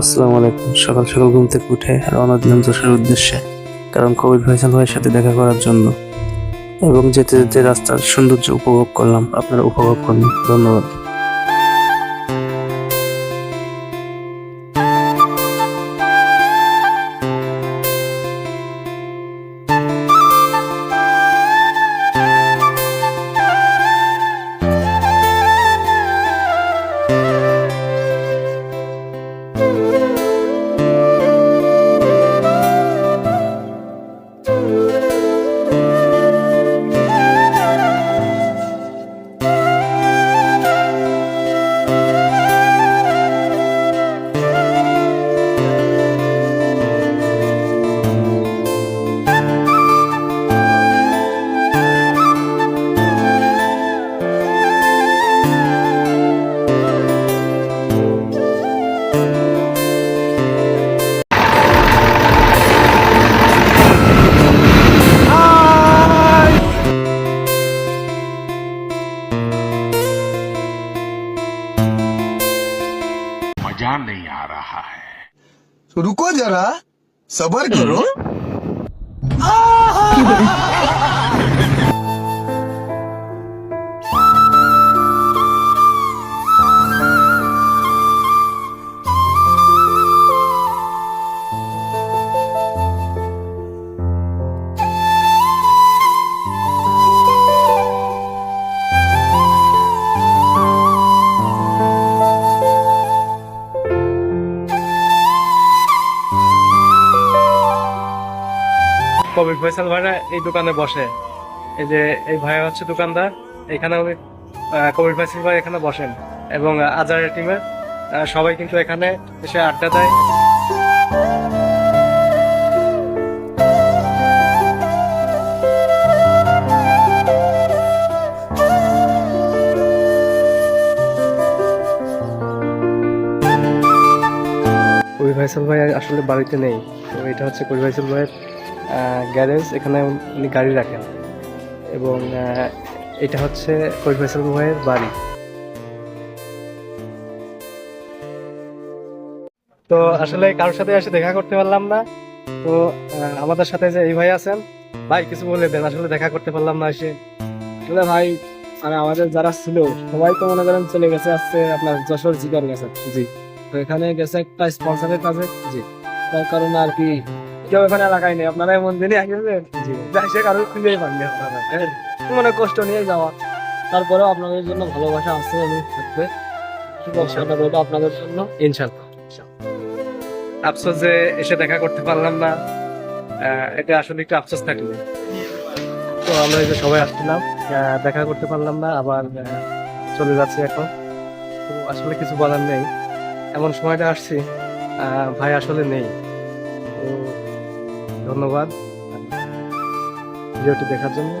আসসালামু আলাইকুম। সকাল সকাল ঘুম থেকে উঠে রওনা দিলাম যশোরের উদ্দেশ্যে, কারণ কবির ফয়সাল ভাইয়ের সাথে দেখা করার জন্য। এবং যেতে যেতে রাস্তার সৌন্দর্য উপভোগ করলাম। আপনারা উপভোগ করুন। ধন্যবাদ। मजा नहीं आ रहा है। तो रुको जरा, सबर करो। কবির ফয়সাল ভাইরা এই দোকানে বসে। এই যে এই ভাই হচ্ছে দোকানদার। এখানে কবির ফয়সাল ভাই এখানে বসেন এবং আজারের টিমের সবাই কিন্তু এখানে এসে আড্ডা দেয়। কবির ফয়সাল ভাই আসলে বাড়িতে নেই, তো এটা হচ্ছে কবির ফয়সাল ভাইয়ের গ্যারেজ। এখানে উনি গাড়ি রাখেন এবং এটা হচ্ছে কবির ফয়সাল ভাইয়ের বাড়ি। তো আসলে কারোর সাথে এসে দেখা করতে পারলাম না। তো আমাদের সাথে যে এই ভাই আছেন, ভাই কিছু বলে দেন। আসলে দেখা করতে পারলাম না এসে। আসলে ভাই মানে আমাদের যারা ছিল সবাই তো মনে করেন চলে গেছে আসছে আপনার যশোর জিগার গেছে। জি তো এখানে গেছে একটা স্পন্সরের কাছে। জি তার কারণে আর কি কেউ এখানে এলাকায় নেই। আপনারা এমন দিনই আসবেন জি সে কারো খুঁজেই পাননি আপনারা। মনে কষ্ট নিয়ে যাওয়া, তারপরেও আপনাদের জন্য ভালোবাসা আছে এবং থাকবে। শুভকামনা রইলো আপনাদের জন্য। ইনশাল্লাহ। আফসোস যে এসে দেখা করতে পারলাম না, এটা আসলে একটু আফসোস থাকলে। তো আমরা এই যে সবাই আসছিলাম, দেখা করতে পারলাম না, আবার চলে যাচ্ছি এখন। তো আসলে কিছু বলার নেই, এমন সময়টা আসছি ভাই আসলে নেই। তো ধন্যবাদ ভিডিওটি দেখার জন্য।